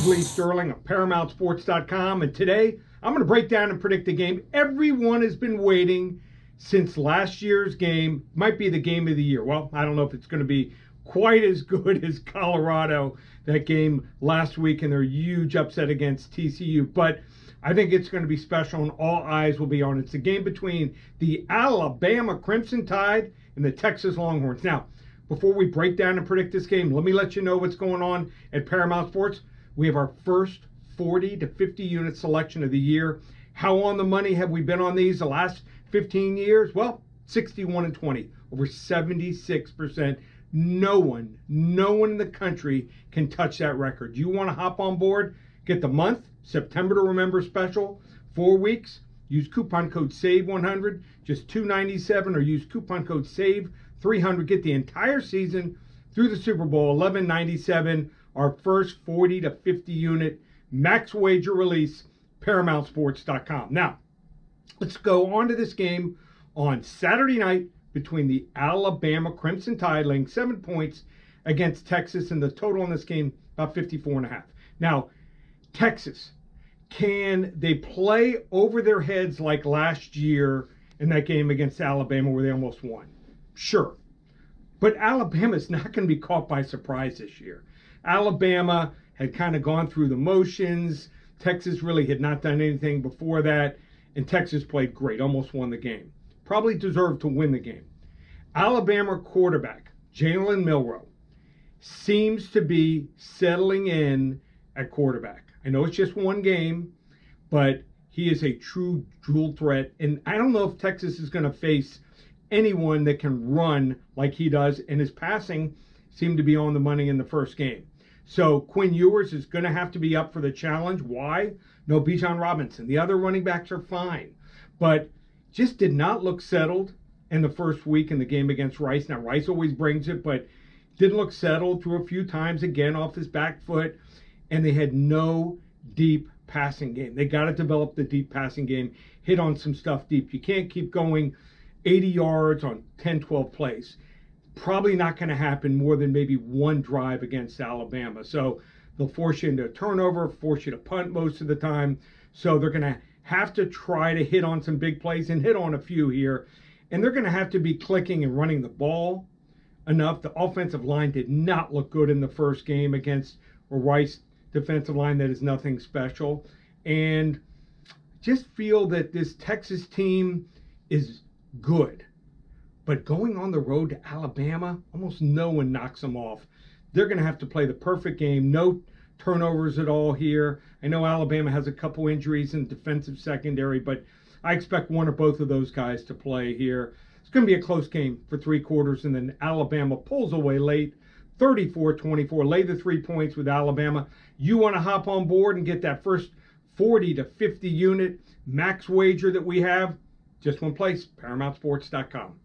is Lee Sterling of ParamountSports.com, and today I'm going to break down and predict the game everyone has been waiting since last year's game. Might be the game of the year. Well, I don't know if it's going to be quite as good as Colorado, that game last week, and their huge upset against TCU, but I think it's going to be special, and all eyes will be on it. It's a game between the Alabama Crimson Tide and the Texas Longhorns. Now, before we break down and predict this game, let me let you know what's going on at Paramount Sports. We have our first 40 to 50 unit selection of the year. How on the money have we been on these the last 15 years? Well, 61 and 20, over 76%. No one in the country can touch that record. You want to hop on board? Get the month, September to Remember special, 4 weeks. Use coupon code SAVE100, just $2.97, or use coupon code SAVE300. Get the entire season through the Super Bowl, $11.97. Our first 40 to 50 unit max wager release, ParamountSports.com. Now, let's go on to this game on Saturday night between the Alabama Crimson Tide, laying 7 points against Texas, and the total in this game about 54.5. Now, Texas, can they play over their heads like last year in that game against Alabama where they almost won? Sure. But Alabama's not going to be caught by surprise this year. Alabama had kind of gone through the motions. Texas really had not done anything before that, and Texas played great, almost won the game. Probably deserved to win the game. Alabama quarterback Jalen Milroe seems to be settling in at quarterback. I know it's just one game, but he is a true dual threat. And I don't know if Texas is going to face anyone that can run like he does, and his passing seemed to be on the money in the first game. So Quinn Ewers is going to have to be up for the challenge. Why? No Bijan Robinson. The other running backs are fine, but just did not look settled in the first week in the game against Rice. Now, Rice always brings it, but didn't look settled, threw a few times again off his back foot, and they had no deep passing game. They got to develop the deep passing game, hit on some stuff deep. You can't keep going 80 yards on 10, 12 plays. Probably not going to happen more than maybe one drive against Alabama. So they'll force you into a turnover, force you to punt most of the time. So they're going to have to try to hit on some big plays, and hit on a few here. And they're going to have to be clicking and running the ball enough. The offensive line did not look good in the first game against a Rice defensive line that is nothing special. And just feel that this Texas team is good. But going on the road to Alabama, almost no one knocks them off. They're going to have to play the perfect game. No turnovers at all here. I know Alabama has a couple injuries in defensive secondary, but I expect one or both of those guys to play here. It's going to be a close game for 3 quarters, and then Alabama pulls away late, 34-24. Lay the 3 points with Alabama. You want to hop on board and get that first 40 to 50 unit max wager that we have? Just one place, ParamountSports.com.